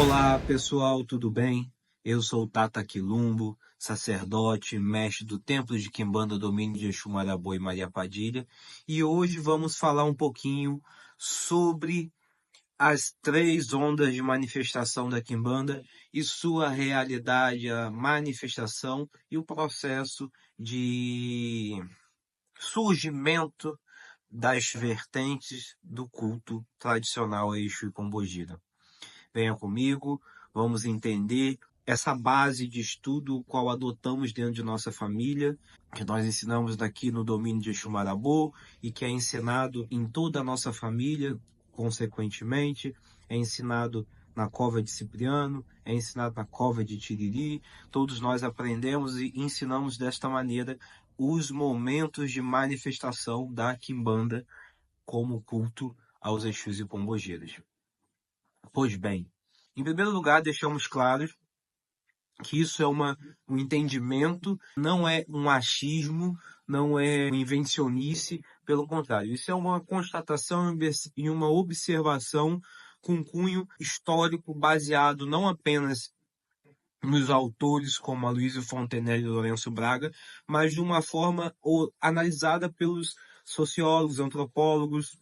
Olá pessoal, tudo bem? Eu sou o Tata Quilumbo, sacerdote, mestre do Templo de Quimbanda Domínio de Exu Marabô e Maria Padilha, e hoje vamos falar um pouquinho sobre as três ondas de manifestação da Quimbanda e sua realidade, a manifestação e o processo de surgimento das vertentes do culto tradicional a Exu e Pombogira. Venha comigo, vamos entender essa base de estudo qual adotamos dentro de nossa família, que nós ensinamos daqui no domínio de Exu Marabô e que é ensinado em toda a nossa família, consequentemente, é ensinado na cova de Cipriano, é ensinado na cova de Tiriri. Todos nós aprendemos e ensinamos desta maneira os momentos de manifestação da Quimbanda como culto aos Exus e Pombogiras. Pois bem, em primeiro lugar, deixamos claro que isso é um entendimento, não é um achismo, não é uma invencionice, pelo contrário, isso é uma constatação e uma observação com cunho histórico baseado não apenas nos autores como Aloysio Fontenelle e Lourenço Braga, mas de uma forma analisada pelos sociólogos, antropólogos,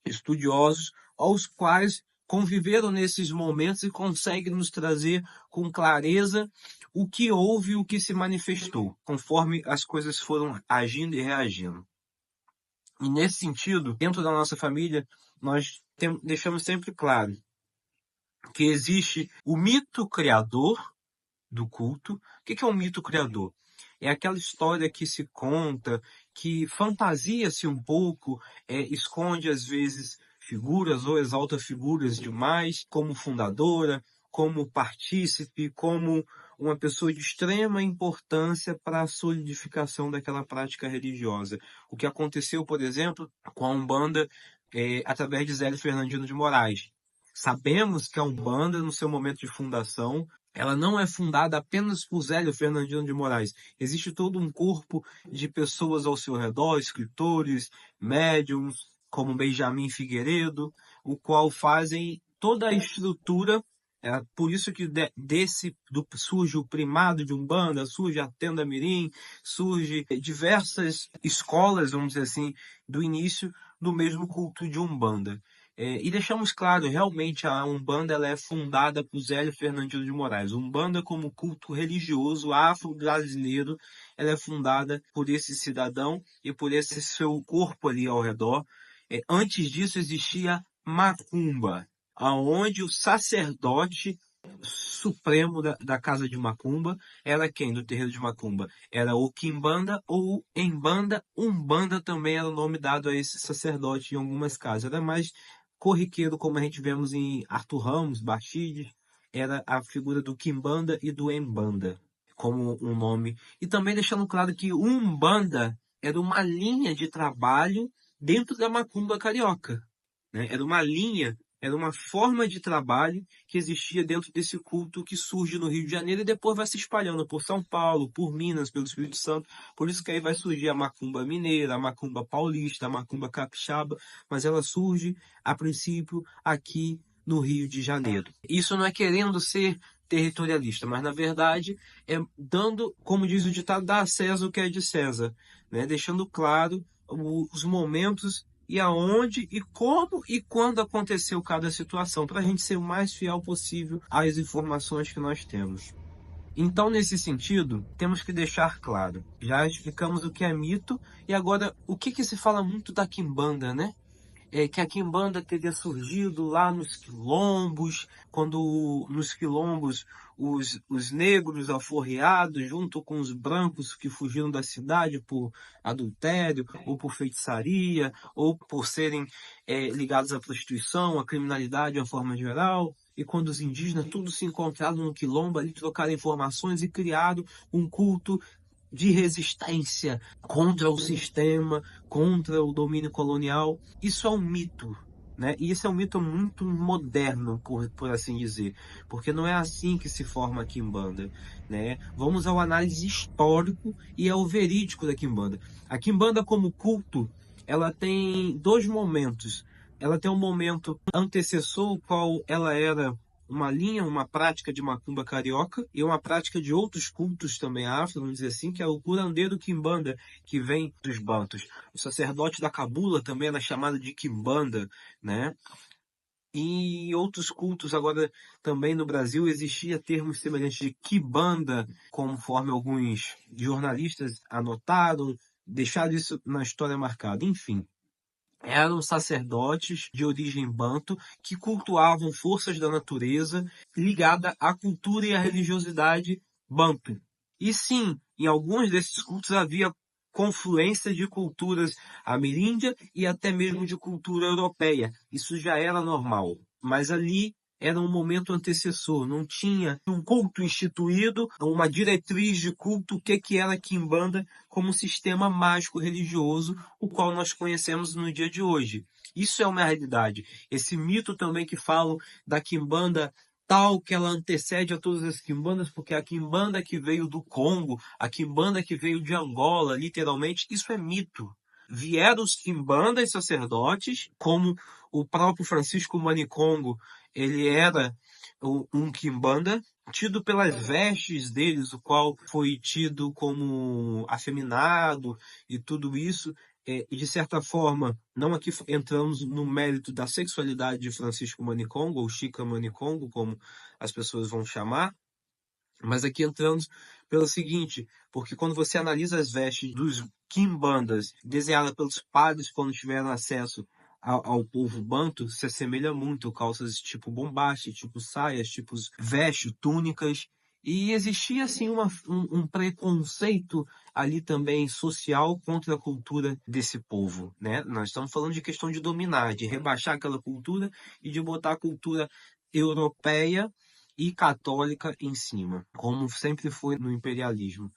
estudiosos, aos quais conviveram nesses momentos e conseguem nos trazer com clareza o que houve e o que se manifestou, conforme as coisas foram agindo e reagindo. E nesse sentido, dentro da nossa família, nós deixamos sempre claro que existe o mito criador do culto. O que é um mito criador? É aquela história que se conta, que fantasia-se um pouco, esconde às vezes figuras ou exalta figuras demais, como fundadora, como partícipe, como uma pessoa de extrema importância para a solidificação daquela prática religiosa. O que aconteceu, por exemplo, com a Umbanda, através de Zélio Fernandino de Moraes. Sabemos que a Umbanda, no seu momento de fundação, ela não é fundada apenas por Zélio Fernandino de Moraes. Existe todo um corpo de pessoas ao seu redor, escritores, médiums, como Benjamin Figueiredo, o qual fazem toda a estrutura. É por isso que surge o primado de Umbanda, surge a Tenda Mirim, surge diversas escolas, vamos dizer assim, do início do mesmo culto de Umbanda. E deixamos claro, realmente a Umbanda ela é fundada por Zélio Fernandino de Moraes. Umbanda como culto religioso afro-brasileiro, ela é fundada por esse cidadão e por esse seu corpo ali ao redor. Antes disso existia Macumba, aonde o sacerdote supremo da casa de Macumba era quem? Do terreiro de Macumba? Era o Quimbanda ou Embanda. Umbanda também era o nome dado a esse sacerdote em algumas casas. Era mais corriqueiro, como a gente vemos em Arthur Ramos, Bastides, era a figura do Quimbanda e do Embanda, como um nome. E também deixando claro que Umbanda era uma linha de trabalho dentro da Macumba carioca, né? Era uma forma de trabalho que existia dentro desse culto que surge no Rio de Janeiro e depois vai se espalhando por São Paulo, por Minas, pelo Espírito Santo. Por isso que aí vai surgir a macumba mineira, a macumba paulista, a macumba capixaba, mas ela surge, a princípio, aqui no Rio de Janeiro. Isso não é querendo ser territorialista, mas na verdade é dando, como diz o ditado, dar a César o que é de César, né? Deixando claro os momentos e aonde, e como e quando aconteceu cada situação, para a gente ser o mais fiel possível às informações que nós temos. Então, nesse sentido, temos que deixar claro, já explicamos o que é mito, e agora, o que se fala muito da Quimbanda, né? Que a Quimbanda teria surgido lá nos quilombos, quando nos quilombos os negros alforreados, junto com os brancos que fugiram da cidade por adultério, ou por feitiçaria, ou por serem ligados à prostituição, à criminalidade de uma forma geral. E quando os indígenas tudo se encontraram no quilombo, ali trocaram informações e criaram um culto de resistência contra o sistema, contra o domínio colonial. Isso é um mito, né? E isso é um mito muito moderno, por assim dizer, porque não é assim que se forma a Quimbanda, né? Vamos ao análise histórico e ao verídico da Quimbanda. A Quimbanda como culto, ela tem dois momentos. Ela tem um momento antecessor, o qual ela era uma linha, uma prática de macumba carioca e uma prática de outros cultos também afro, vamos dizer assim, que é o curandeiro quimbanda, que vem dos bantos. O sacerdote da cabula também era chamado de quimbanda, né? E outros cultos, agora também no Brasil existia termos semelhantes de quibanda, conforme alguns jornalistas anotaram, deixaram isso na história marcada. Enfim, eram sacerdotes de origem banto que cultuavam forças da natureza ligada à cultura e à religiosidade banto. E sim, em alguns desses cultos havia confluência de culturas ameríndia e até mesmo de cultura europeia. Isso já era normal. Mas ali era um momento antecessor, não tinha um culto instituído, uma diretriz de culto, o que era a quimbanda como sistema mágico religioso, o qual nós conhecemos no dia de hoje. Isso é uma realidade. Esse mito também que falam da quimbanda tal que ela antecede a todas as quimbandas, porque a quimbanda que veio do Congo, a quimbanda que veio de Angola, literalmente, isso é mito. Vieram os quimbandas sacerdotes, como o próprio Francisco Manicongo, ele era um quimbanda, tido pelas vestes deles, o qual foi tido como afeminado e tudo isso. E de certa forma, não aqui entramos no mérito da sexualidade de Francisco Manicongo, ou Chica Manicongo, como as pessoas vão chamar, mas aqui entramos pelo seguinte, porque quando você analisa as vestes dos quimbandas desenhadas pelos padres quando tiveram acesso ao povo banto, se assemelha muito, calças tipo bombache, tipo saias, tipo vestes, túnicas, e existia assim um preconceito ali também social contra a cultura desse povo, né? Nós estamos falando de questão de dominar, de rebaixar aquela cultura e de botar a cultura europeia e católica em cima, como sempre foi no imperialismo.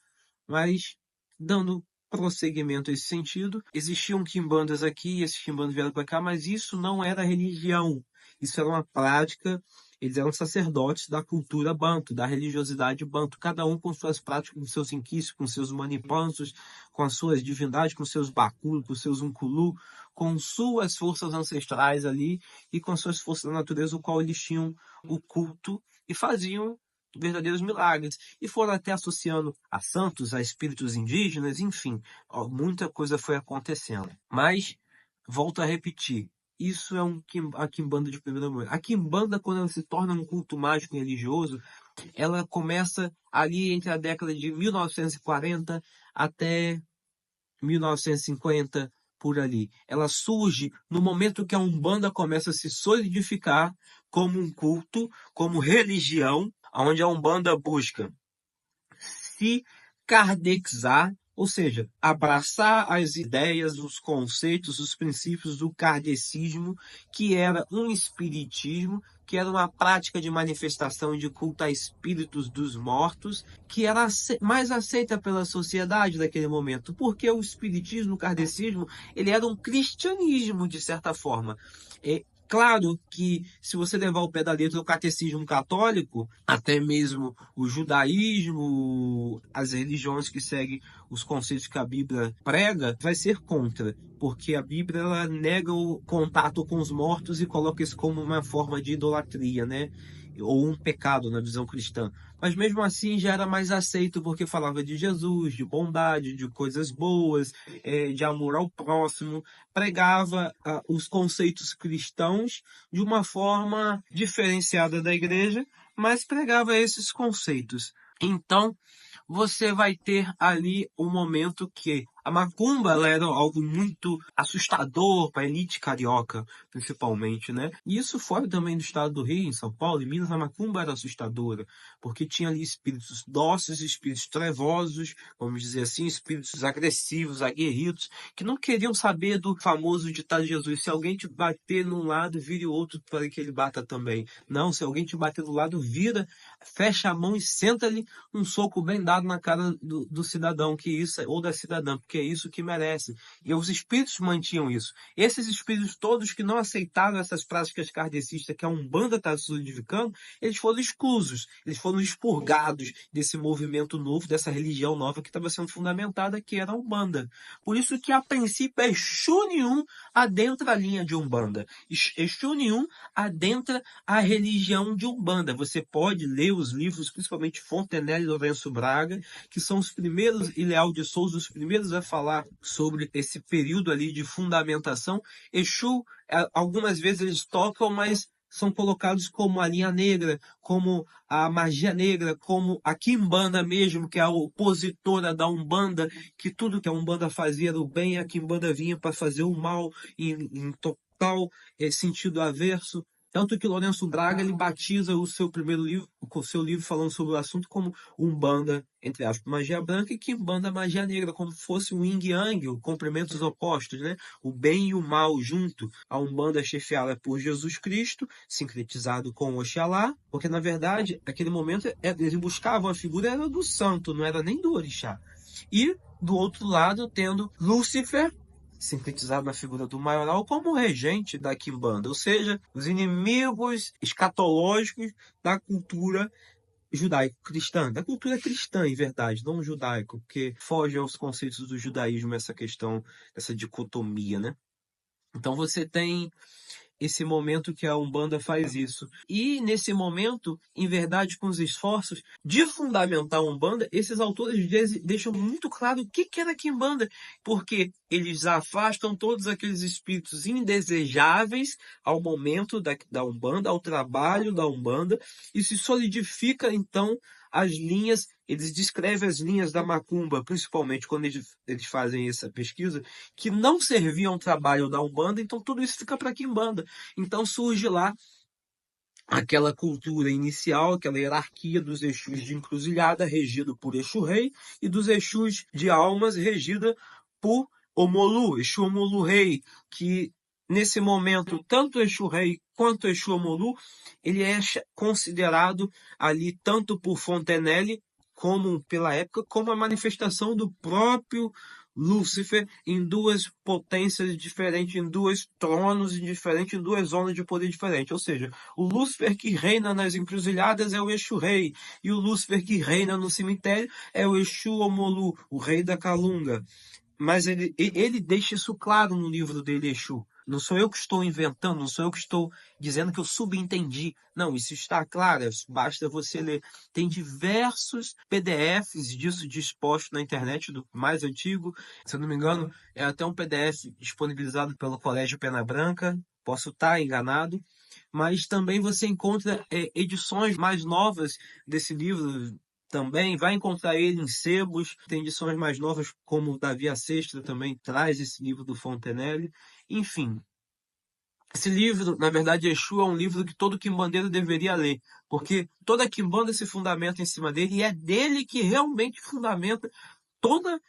Mas, dando prosseguimento a esse sentido, existiam quimbandas aqui, esses quimbandas vieram para cá, mas isso não era religião, isso era uma prática, eles eram sacerdotes da cultura banto, da religiosidade banto, cada um com suas práticas, com seus inquisitos, com seus manipansos, com as suas divindades, com seus baculu, com seus unculu, com suas forças ancestrais ali e com suas forças da natureza, o qual eles tinham o culto e faziam verdadeiros milagres. E foram até associando a santos, a espíritos indígenas, enfim, muita coisa foi acontecendo. Mas, volto a repetir, isso é a quimbanda de primeira mão. A quimbanda, quando ela se torna um culto mágico e religioso, ela começa ali entre a década de 1940 até 1950, por ali. Ela surge no momento que a Umbanda começa a se solidificar como um culto, como religião, onde a Umbanda busca se kardecizar, ou seja, abraçar as ideias, os conceitos, os princípios do kardecismo, que era um espiritismo, que era uma prática de manifestação e de culto a espíritos dos mortos, que era mais aceita pela sociedade naquele momento, porque o espiritismo, o kardecismo, ele era um cristianismo, de certa forma. Claro que, se você levar o pé da letra do catecismo católico, até mesmo o judaísmo, as religiões que seguem os conceitos que a Bíblia prega, vai ser contra, porque a Bíblia ela nega o contato com os mortos e coloca isso como uma forma de idolatria, né? Ou um pecado na visão cristã. Mas mesmo assim já era mais aceito porque falava de Jesus, de bondade, de coisas boas, de amor ao próximo, pregava os conceitos cristãos de uma forma diferenciada da igreja, mas pregava esses conceitos. Então, você vai ter ali um momento que a macumba ela era algo muito assustador para a elite carioca, principalmente, né? E isso fora também do estado do Rio, em São Paulo, em Minas, a macumba era assustadora, porque tinha ali espíritos dóceis, espíritos trevosos, vamos dizer assim, espíritos agressivos, aguerridos, que não queriam saber do famoso ditado de Jesus, se alguém te bater num lado, vire o outro para que ele bata também. Não, se alguém te bater do lado, vira fecha a mão e senta-lhe um soco bem dado na cara do cidadão, que isso, ou da cidadã, porque é isso que merece. E os espíritos mantinham isso. Esses espíritos todos que não aceitaram essas práticas kardecistas que a Umbanda está solidificando, eles foram exclusos, eles foram expurgados desse movimento novo, dessa religião nova que estava sendo fundamentada, que era a Umbanda. Por isso que, a princípio, Exu nenhum adentra a linha de Umbanda. Exu nenhum adentra a religião de Umbanda. Você pode ler os livros, principalmente Fontenelle e Lourenço Braga, que são os primeiros, e Leal de Souza, os primeiros a falar sobre esse período ali de fundamentação. Exu, algumas vezes eles tocam, mas são colocados como a linha negra, como a magia negra, como a Quimbanda mesmo, que é a opositora da Umbanda, que tudo que a Umbanda fazia era o bem, a Quimbanda vinha para fazer o mal em total sentido averso. Tanto que Lourenço Braga ele batiza o seu primeiro livro, o seu livro falando sobre o assunto como Umbanda, entre aspas, magia branca, e Quimbanda, magia negra, como fosse um yin e yang, complementos opostos, né? O bem e o mal junto. A Umbanda chefiada por Jesus Cristo, sincretizado com Oxalá, porque na verdade, naquele momento, eles buscavam a figura era do santo, não era nem do orixá. E, do outro lado, tendo Lúcifer, sintetizado na figura do maioral, como regente da Quimbanda, ou seja, os inimigos escatológicos da cultura judaico-cristã, da cultura cristã, em verdade, não judaico, porque foge aos conceitos do judaísmo essa questão, essa dicotomia, né? Então você tem esse momento que a Umbanda faz isso. E nesse momento, em verdade, com os esforços de fundamentar a Umbanda, esses autores deixam muito claro o que era a Quimbanda, porque eles afastam todos aqueles espíritos indesejáveis ao momento da Umbanda, ao trabalho da Umbanda, e se solidifica, então, as linhas, eles descrevem as linhas da Macumba, principalmente quando eles fazem essa pesquisa, que não serviam ao trabalho da Umbanda, então tudo isso fica para a Quimbanda. Então surge lá aquela cultura inicial, aquela hierarquia dos Exus de encruzilhada, regido por Exu-Rei, e dos Exus de almas, regida por Omolu, Exu Omolu Rei, que nesse momento, tanto Exu-Rei quanto Exu-Omolu, ele é considerado ali tanto por Fontenelle, como pela época, como a manifestação do próprio Lúcifer em duas potências diferentes, em dois tronos diferentes, em duas zonas de poder diferentes. Ou seja, o Lúcifer que reina nas encruzilhadas é o Exu-Rei, e o Lúcifer que reina no cemitério é o Exu-Omolu, o rei da Calunga. Mas ele deixa isso claro no livro dele, Exu. Não sou eu que estou inventando, não sou eu que estou dizendo que eu subentendi. Não, isso está claro, basta você ler. Tem diversos PDFs disso dispostos na internet, do mais antigo. Se eu não me engano, é até um PDF disponibilizado pelo Colégio Pena Branca. Posso estar enganado. Mas também você encontra edições mais novas desse livro. Também vai encontrar ele em sebos, tem edições mais novas, como o Davi A Sexta também traz esse livro do Fontenelle. Enfim, esse livro, na verdade, Exu é um livro que todo quimbandeiro deveria ler, porque toda quimbanda se fundamenta em cima dele, e é dele que realmente fundamenta toda,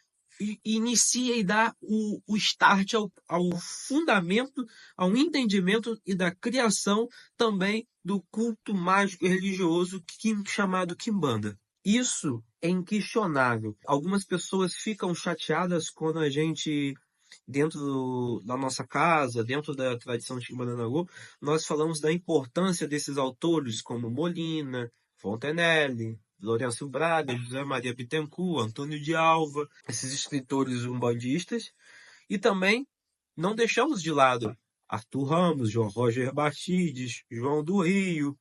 inicia e dá o start ao fundamento, ao entendimento e da criação também do culto mágico e religioso chamado quimbanda. Isso é inquestionável. Algumas pessoas ficam chateadas quando a gente, dentro da nossa casa, dentro da tradição de Quimbanda-Nagô, nós falamos da importância desses autores como Molina, Fontenelle, Lourenço Braga, José Maria Bittencourt, Antônio de Alva, esses escritores umbandistas. E também não deixamos de lado Arthur Ramos, João Roger Bastides, João do Rio,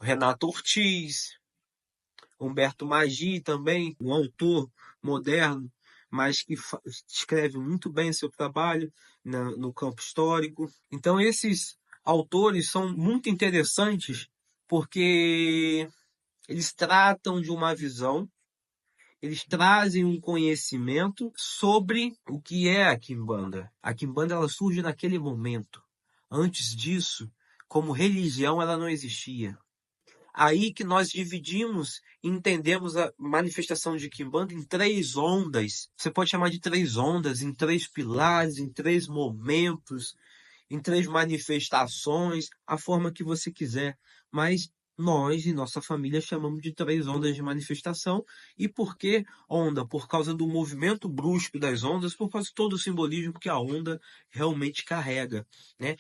Renato Ortiz, Humberto Maggi também, um autor moderno, mas que escreve muito bem seu trabalho no campo histórico. Então esses autores são muito interessantes porque eles tratam de uma visão, eles trazem um conhecimento sobre o que é a Quimbanda. A Quimbanda ela surge naquele momento. Antes disso, como religião, ela não existia. Aí que nós dividimos e entendemos a manifestação de Quimbanda em três ondas. Você pode chamar de três ondas, em três pilares, em três momentos, em três manifestações, a forma que você quiser. Mas nós e nossa família chamamos de 3 ondas de manifestação. E por que onda? Por causa do movimento brusco das ondas, por causa de todo o simbolismo que a onda realmente carrega, né?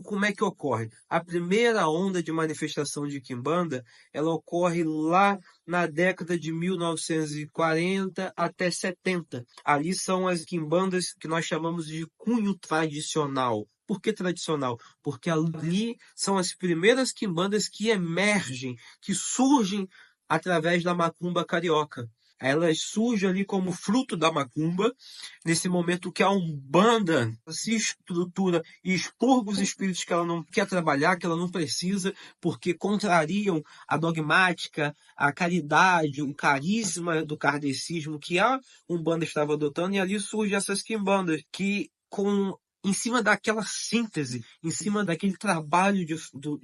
Como é que ocorre? A primeira onda de manifestação de Quimbanda, ela ocorre lá na década de 1940 até 70. Ali são as quimbandas que nós chamamos de cunho tradicional. Por que tradicional? Porque ali são as primeiras quimbandas que emergem, que surgem através da macumba carioca. Elas surgem ali como fruto da macumba, nesse momento que a Umbanda se estrutura e expurga os espíritos que ela não quer trabalhar, que ela não precisa, porque contrariam a dogmática, a caridade, o carisma do kardecismo que a Umbanda estava adotando, e ali surgem essas quimbandas que em cima daquela síntese, em cima daquele trabalho do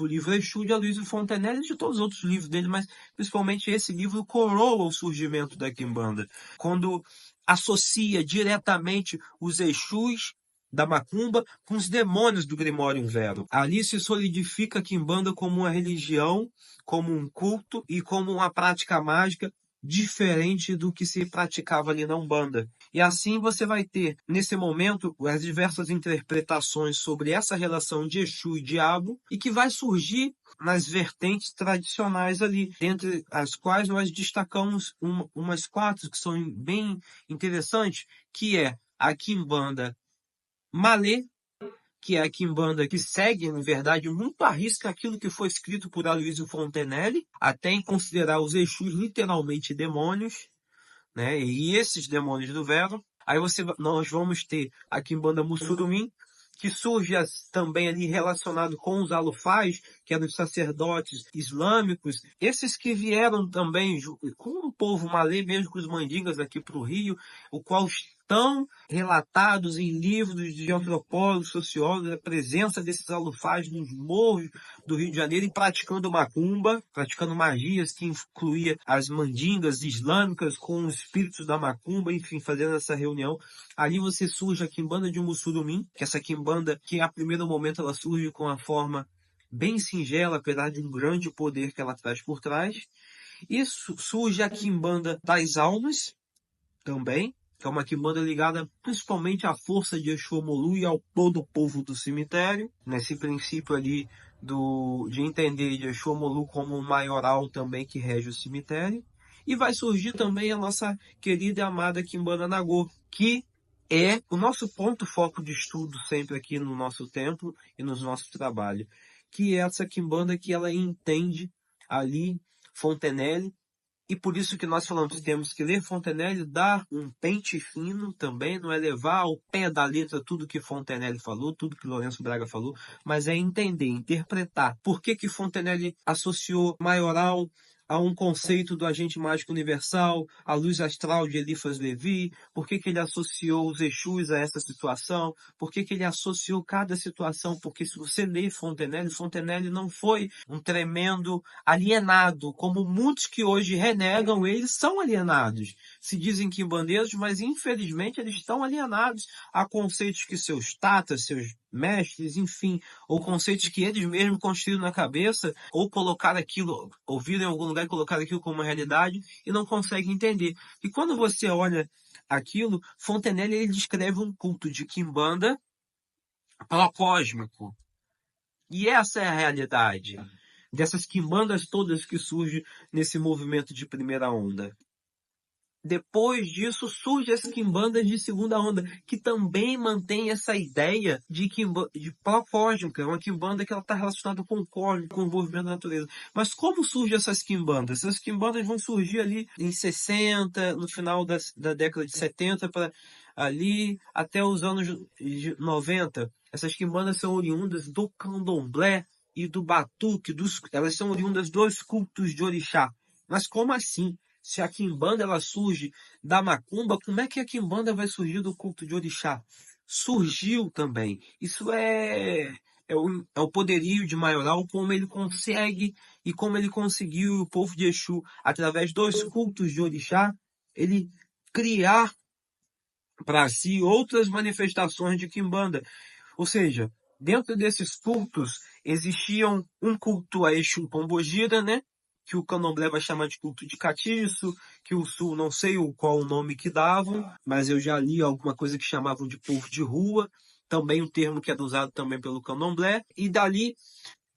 livro Exu de Aloysio Fontenelle e de todos os outros livros dele, mas principalmente esse livro coroa o surgimento da Quimbanda, quando associa diretamente os Exus da Macumba com os demônios do Grimório Vero. Ali se solidifica a Quimbanda como uma religião, como um culto e como uma prática mágica diferente do que se praticava ali na Umbanda. E assim você vai ter, nesse momento, as diversas interpretações sobre essa relação de Exu e Diabo, e que vai surgir nas vertentes tradicionais ali, dentre as quais nós destacamos umas 4 que são bem interessantes, que é a Quimbanda Malê, que é a quimbanda que segue, em verdade, muito à risca aquilo que foi escrito por Aloysio Fontenelle, até em considerar os Exus literalmente demônios, né? E esses demônios do Vero. Aí nós vamos ter a quimbanda Mussurumim, que surge também ali relacionado com os alufais, que eram os sacerdotes islâmicos, esses que vieram também com o povo malê, mesmo com os mandingas aqui para o Rio, o qual estão relatados em livros de antropólogos, sociólogos, a presença desses alufais nos morros do Rio de Janeiro e praticando macumba, praticando magias que incluía as mandingas islâmicas com os espíritos da macumba, enfim, fazendo essa reunião. Ali você surge a quimbanda de Mussurumim, que essa quimbanda, que a primeiro momento ela surge com a forma bem singela, apesar de um grande poder que ela traz por trás. E surge a quimbanda das almas, também, que é uma quimbanda ligada principalmente à força de Exu e ao todo o povo do cemitério, nesse princípio ali de entender de Exu como um maioral também que rege o cemitério. E vai surgir também a nossa querida e amada quimbanda Nagô, que é o nosso ponto foco de estudo sempre aqui no nosso templo e nos nossos trabalhos, que é essa quimbanda que ela entende ali Fontenelle. E por isso que nós falamos que temos que ler Fontenelle, dar um pente fino também, não é levar ao pé da letra tudo que Fontenelle falou, tudo que Lourenço Braga falou, mas é entender, interpretar por que Fontenelle associou maioral a um conceito do agente mágico universal, a luz astral de Eliphas Levi, por que ele associou os Exus a essa situação, por que ele associou cada situação, porque se você lê Fontenelle, Fontenelle não foi um tremendo alienado, como muitos que hoje renegam eles são alienados. Se dizem quimbandeiros, mas infelizmente eles estão alienados a conceitos que seus tatas, seus mestres, enfim, ou conceitos que eles mesmos construíram na cabeça, ou colocaram aquilo, ouviram em algum lugar e colocaram aquilo como uma realidade e não conseguem entender. E quando você olha aquilo, Fontenelle ele descreve um culto de quimbanda procósmico. E essa é a realidade dessas quimbandas todas que surgem nesse movimento de primeira onda. Depois disso surgem as quimbandas de segunda onda, que também mantém essa ideia de procósmica, uma quimbanda que ela está relacionada com o cósmico, com o movimento da natureza. Mas como surgem essas quimbandas? Essas quimbandas vão surgir ali em 60, no final da década de 70, para ali até os anos 90. Essas quimbandas são oriundas do candomblé e do batuque, elas são oriundas dos cultos de orixá. Mas como assim? Se a quimbanda ela surge da macumba, como é que a quimbanda vai surgir do culto de orixá? Surgiu também. Isso é o poderio de Maioral, como ele consegue e como ele conseguiu o povo de Exu, através dos cultos de orixá, ele criar para si outras manifestações de quimbanda. Ou seja, Dentro desses cultos, existiam um culto a Exu Pombogira, né? Que o candomblé vai chamar de culto de catiço, que o sul não sei qual o nome que davam, mas eu já li alguma coisa que chamavam de povo de rua, também um termo que é usado também pelo candomblé, e dali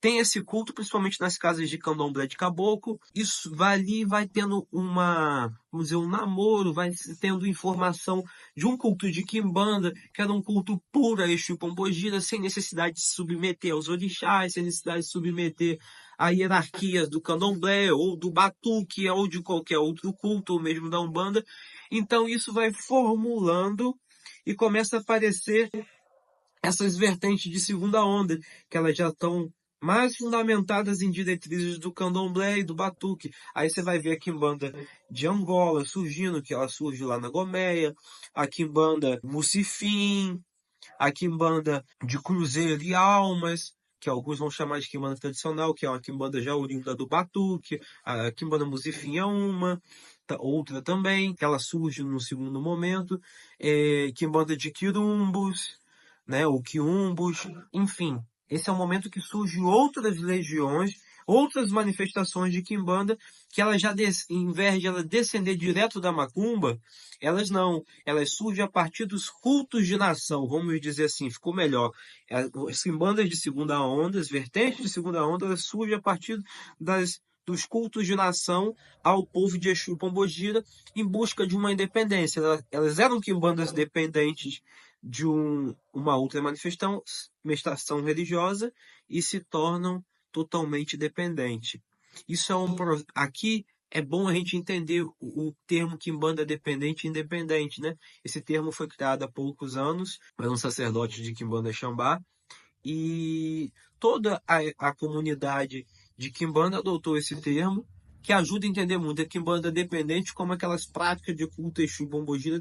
tem esse culto, principalmente nas casas de candomblé de caboclo. Isso vai ali, vai tendo vamos dizer, um namoro, vai tendo informação de um culto de quimbanda, que era um culto puro a Exu Pombogira, sem necessidade de se submeter aos orixás, sem necessidade de submeter a hierarquias do candomblé, ou do batuque, ou de qualquer outro culto, ou mesmo da Umbanda. Então isso vai formulando e começa a aparecer essas vertentes de segunda onda, que elas já estão mais fundamentadas em diretrizes do candomblé e do batuque. Aí você vai ver a quimbanda de Angola surgindo, que ela surge lá na Gomeia, a quimbanda Mucifim, a quimbanda de Cruzeiro e Almas, que alguns vão chamar de quimbanda tradicional, que é uma quimbanda já oriunda do batuque, a quimbanda Mucifim é uma, outra também, que ela surge no segundo momento, quimbanda de quirumbos, né, o quiumbos, enfim. Esse é o momento que surgem outras legiões, outras manifestações de quimbanda, que ela já, em vez de ela descender direto da macumba, elas não, elas surgem a partir dos cultos de nação, vamos dizer assim, ficou melhor. As quimbandas de segunda onda, as vertentes de segunda onda, elas surgem a partir dos cultos de nação ao povo de Exu Pombogira em busca de uma independência. Elas eram quimbandas dependentes de uma outra manifestação religiosa e se tornam totalmente dependentes. Isso aqui é bom a gente entender o termo quimbanda dependente e independente, né? Esse termo foi criado há poucos anos por um sacerdote de Quimbanda Xambá e toda a comunidade de Quimbanda adotou esse termo, que ajuda a entender muito a Quimbanda dependente como aquelas práticas de culto Exu Pombogira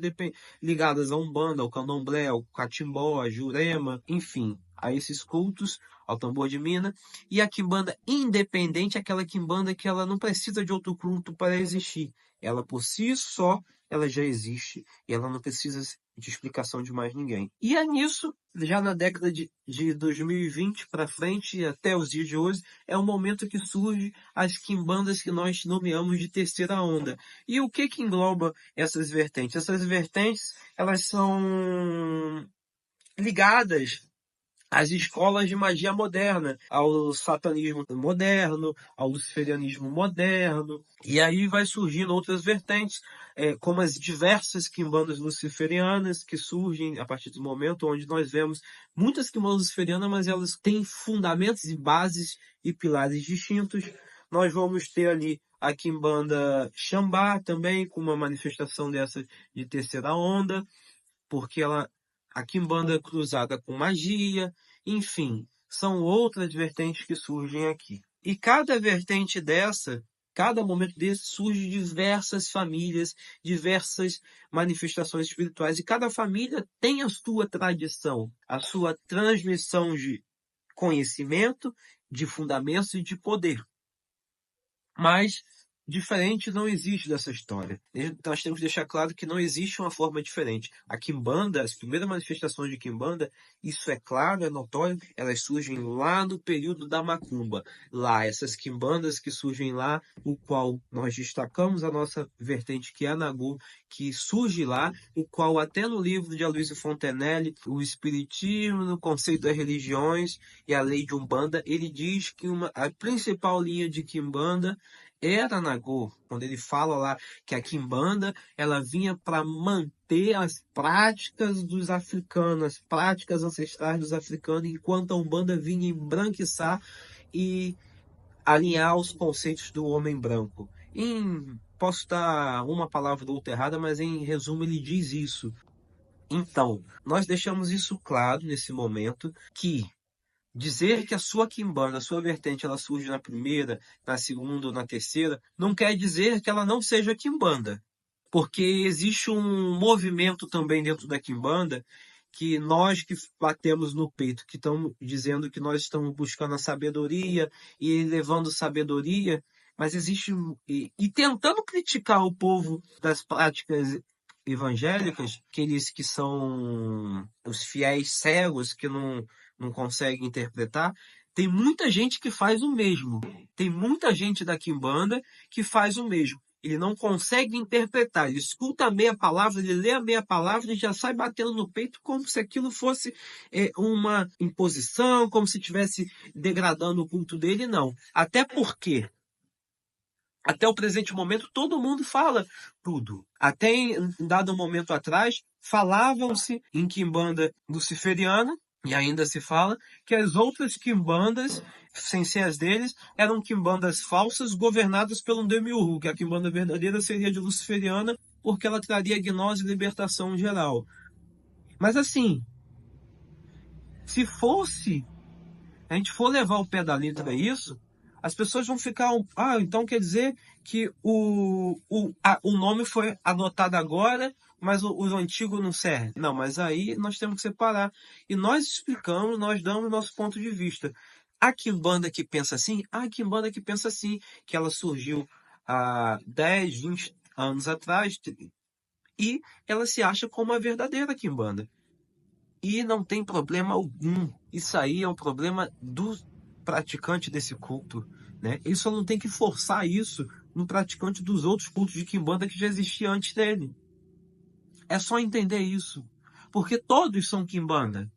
ligadas a Umbanda, ao Candomblé, ao Catimbó, a Jurema, enfim, a esses cultos, ao tambor de mina. E a Quimbanda independente é aquela Quimbanda que ela não precisa de outro culto para existir. Ela por si só, ela já existe e ela não precisa de explicação de mais ninguém. E é nisso, já na década de 2020 para frente e até os dias de hoje, é o momento que surgem as quimbandas que nós nomeamos de terceira onda. E o que engloba essas vertentes? Essas vertentes, elas são ligadas às escolas de magia moderna, ao satanismo moderno, ao luciferianismo moderno, e aí vai surgindo outras vertentes, como as diversas quimbandas luciferianas que surgem a partir do momento onde nós vemos muitas quimbandas luciferianas, mas elas têm fundamentos e bases e pilares distintos. Nós vamos ter ali a quimbanda Xambá também, com uma manifestação dessa de terceira onda, porque a quimbanda cruzada com magia, enfim, são outras vertentes que surgem aqui. E cada vertente dessa, cada momento desse, surge diversas famílias, diversas manifestações espirituais, e cada família tem a sua tradição, a sua transmissão de conhecimento, de fundamentos e de poder. Mas diferente não existe dessa história. Nós temos que deixar claro que não existe uma forma diferente. A Quimbanda, as primeiras manifestações de Quimbanda, isso é claro, é notório, elas surgem lá no período da Macumba. Lá, essas Quimbandas que surgem lá, o qual nós destacamos a nossa vertente, que é a Nagô, que surge lá, o qual até no livro de Aloysio Fontenelle, o Espiritismo, no conceito das religiões e a lei de Umbanda, ele diz que a principal linha de Quimbanda era Nagô, quando ele fala lá que a Quimbanda ela vinha para manter as práticas dos africanos, as práticas ancestrais dos africanos, enquanto a Umbanda vinha embranquiçar e alinhar os conceitos do homem branco. Posso estar uma palavra ou outra errada, mas em resumo ele diz isso. Então, nós deixamos isso claro nesse momento, que dizer que a sua quimbanda, a sua vertente, ela surge na primeira, na segunda ou na terceira, não quer dizer que ela não seja quimbanda. Porque existe um movimento também dentro da quimbanda que nós que batemos no peito, que estamos dizendo que nós estamos buscando a sabedoria e levando sabedoria, mas existe e tentando criticar o povo das práticas evangélicas, aqueles que são os fiéis cegos que não não consegue interpretar, tem muita gente que faz o mesmo. Tem muita gente da quimbanda que faz o mesmo. Ele não consegue interpretar, ele escuta a meia palavra, ele lê a meia palavra e já sai batendo no peito como se aquilo fosse uma imposição, como se estivesse degradando o culto dele, não. Até porque, até o presente momento, todo mundo fala tudo. Até em dado momento atrás, falavam-se em quimbanda luciferiana, e ainda se fala que as outras quimbandas, sem ser as deles, eram quimbandas falsas governadas pelo Demiurgo, que a quimbanda verdadeira seria de luciferiana, porque ela traria gnose e libertação geral. Mas assim, se fosse, a gente for levar o pé da letra isso, as pessoas vão ficar, então quer dizer que o nome foi adotado agora, mas o antigo não serve. Não, mas aí nós temos que separar. E nós explicamos, nós damos nosso ponto de vista. Há quimbanda que pensa assim, que ela surgiu há 10, 20 anos atrás, e ela se acha como a verdadeira quimbanda. E não tem problema algum. Isso aí é um problema do praticante desse culto, né? Ele só não tem que forçar isso no praticante dos outros cultos de quimbanda que já existia antes dele. É só entender isso. Porque todos são quimbanda.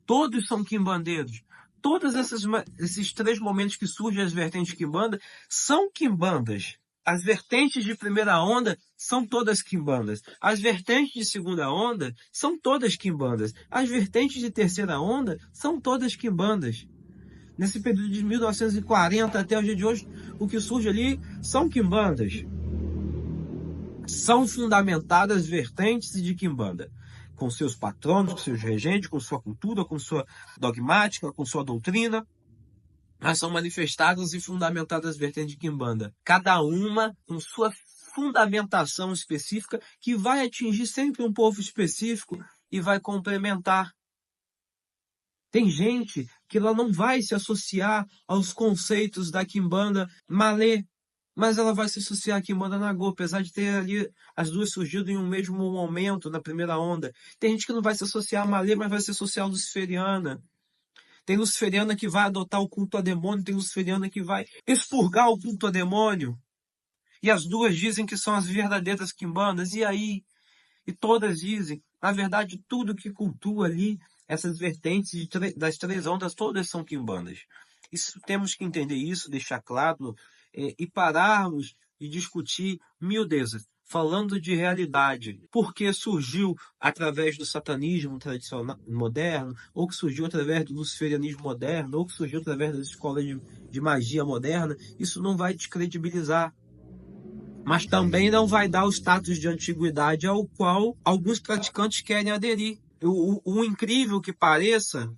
Todos são quimbandeiros. Todos esses 3 momentos que surgem as vertentes quimbanda são quimbandas. As vertentes de primeira onda são todas quimbandas. As vertentes de segunda onda são todas quimbandas. As vertentes de terceira onda são todas quimbandas. Nesse período de 1940 até o dia de hoje, o que surge ali são quimbandas. São fundamentadas vertentes de quimbanda, com seus patronos, com seus regentes, com sua cultura, com sua dogmática, com sua doutrina, mas são manifestadas e fundamentadas vertentes de quimbanda. Cada uma com sua fundamentação específica, que vai atingir sempre um povo específico e vai complementar. Tem gente que ela não vai se associar aos conceitos da quimbanda malê, mas ela vai se associar à quimbanda nagô, apesar de ter ali as duas surgido em um mesmo momento, na primeira onda. Tem gente que não vai se associar a malê, mas vai se associar à luciferiana. Tem luciferiana que vai adotar o culto a demônio, tem luciferiana que vai expurgar o culto a demônio. E as duas dizem que são as verdadeiras quimbandas. E aí? E todas dizem. Na verdade, tudo que cultua ali, essas vertentes das 3 ondas, todas são quimbandas. Isso, temos que entender isso, deixar claro, e pararmos de discutir miudezas, falando de realidade, porque surgiu através do satanismo tradicional moderno, ou que surgiu através do luciferianismo moderno, ou que surgiu através das escolas de magia moderna, isso não vai descredibilizar. Mas também não vai dar o status de antiguidade ao qual alguns praticantes querem aderir. O incrível que pareça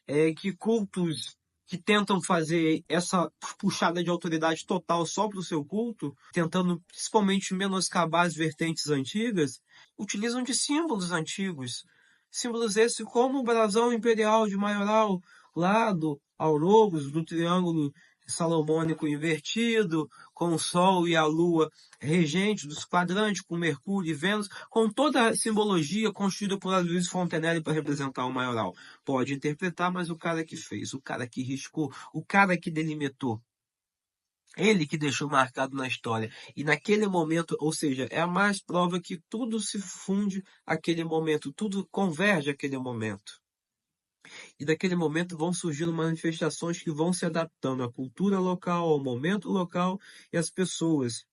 é que cultos que tentam fazer essa puxada de autoridade total só para o seu culto, tentando principalmente menoscabar as vertentes antigas, utilizam de símbolos antigos. Símbolos esses como o brasão imperial de Maioral, lá do Aurogos, do triângulo salomônico invertido, com o Sol e a Lua regentes dos quadrantes, com Mercúrio e Vênus, com toda a simbologia construída por Luiz Fontenelle para representar o Maioral. Pode interpretar, mas o cara que fez, o cara que riscou, o cara que delimitou, ele que deixou marcado na história. E naquele momento, ou seja, é a mais prova que tudo se funde àquele momento, tudo converge àquele momento. E daquele momento vão surgindo manifestações que vão se adaptando à cultura local, ao momento local e às pessoas,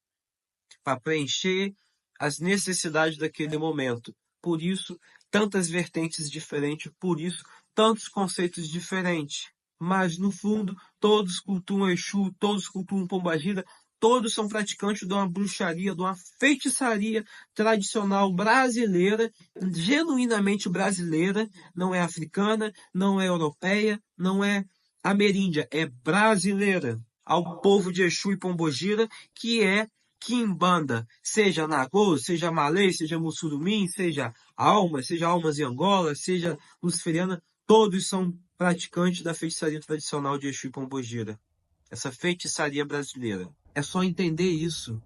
para preencher as necessidades daquele momento. Por isso, tantas vertentes diferentes, por isso, tantos conceitos diferentes. Mas, no fundo, todos cultuam Exu, todos cultuam Pombagira, todos são praticantes de uma bruxaria, de uma feitiçaria tradicional brasileira, genuinamente brasileira, não é africana, não é europeia, não é ameríndia, é brasileira, ao povo de Exu e Pombogira, que é quimbanda, seja nagô, seja malê, seja mussurumim, seja almas de Angola, seja luciferiana, todos são praticantes da feitiçaria tradicional de Exu e Pombogira. Essa feitiçaria brasileira. É só entender isso.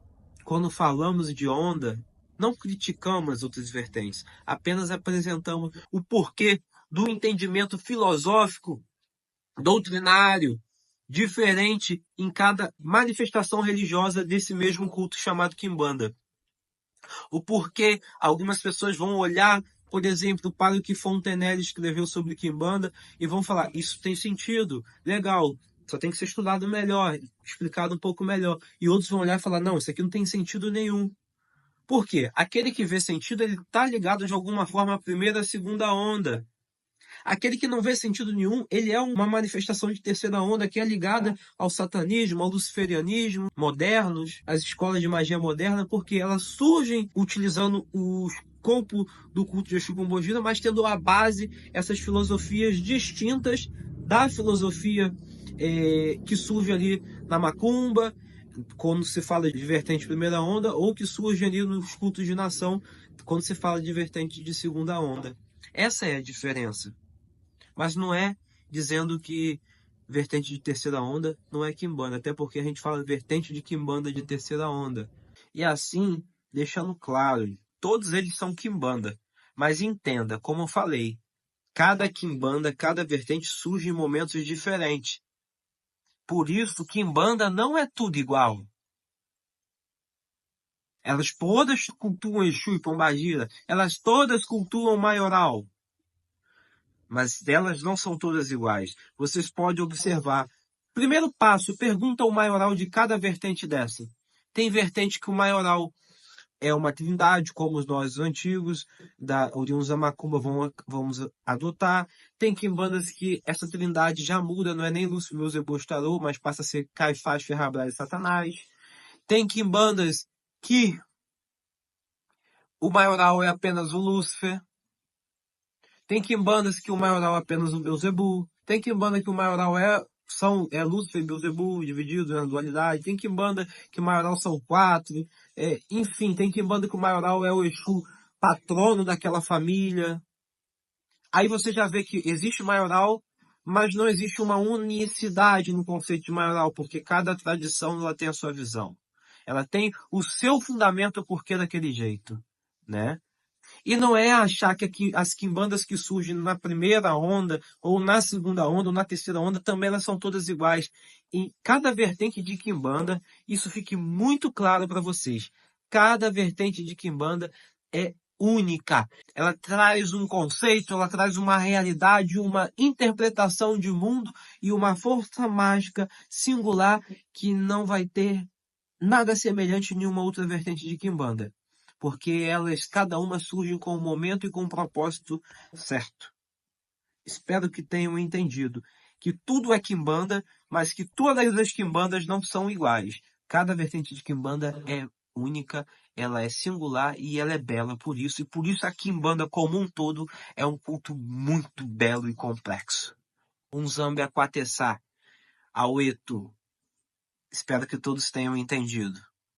Quando falamos de onda, não criticamos as outras vertentes, apenas apresentamos o porquê do entendimento filosófico doutrinário diferente em cada manifestação religiosa desse mesmo culto chamado Quimbanda. O porquê algumas pessoas vão olhar, por exemplo, para o que Fontenelle escreveu sobre Quimbanda e vão falar, isso tem sentido, legal, só tem que ser estudado melhor, explicado um pouco melhor. E outros vão olhar e falar, não, isso aqui não tem sentido nenhum. Por quê? Aquele que vê sentido, ele está ligado de alguma forma à primeira e à segunda onda. Aquele que não vê sentido nenhum, ele é uma manifestação de terceira onda que é ligada ao satanismo, ao luciferianismo modernos, às escolas de magia moderna, porque elas surgem utilizando o escopo do culto de Exu Pombogira, mas tendo a base essas filosofias distintas da filosofia que surge ali na Macumba, quando se fala de vertente primeira onda, ou que surge ali nos cultos de nação, quando se fala de vertente de segunda onda. Essa é a diferença. Mas não é dizendo que vertente de terceira onda não é quimbanda, até porque a gente fala vertente de quimbanda de terceira onda. E assim, deixando claro, todos eles são quimbanda. Mas entenda, como eu falei, cada quimbanda, cada vertente surge em momentos diferentes. Por isso, quimbanda não é tudo igual. Elas todas cultuam Exu e Pombagira, elas todas cultuam Maioral. Mas elas não são todas iguais. Vocês podem observar. Primeiro passo, pergunta ao maioral de cada vertente dessa. Tem vertente que o maioral é uma trindade, como nós antigos, oriundos da Macumba vamos adotar. Tem quimbandas que essa trindade já muda, não é nem Lúcifer, Beelzebub, Tarô, mas passa a ser Caifás, Ferrabras e Satanás. Tem quimbandas que o maioral é apenas o Lúcifer. Tem quimbandas que o maioral é apenas o Beelzebub. Tem quimbanda que o maioral é Lúcifer e Beelzebub divididos na dualidade. Tem quimbanda que o maioral são 4. Enfim, tem quimbanda que o maioral é o Exu patrono daquela família. Aí você já vê que existe maioral, mas não existe uma unicidade no conceito de maioral, porque cada tradição ela tem a sua visão. Ela tem o seu fundamento porque daquele jeito, né? E não é achar que as quimbandas que surgem na primeira onda, ou na segunda onda, ou na terceira onda, também elas são todas iguais. Em cada vertente de quimbanda, isso fique muito claro para vocês. Cada vertente de quimbanda é única. Ela traz um conceito, ela traz uma realidade, uma interpretação de mundo e uma força mágica singular que não vai ter nada semelhante em nenhuma outra vertente de quimbanda, porque elas, cada uma surge com um momento e com um propósito certo. Espero que tenham entendido que tudo é quimbanda, mas que todas as quimbandas não são iguais. Cada vertente de quimbanda é única, ela é singular e ela é bela por isso. E por isso a quimbanda como um todo é um culto muito belo e complexo. Um Zambia Quatessá, Auetu. Espero que todos tenham entendido.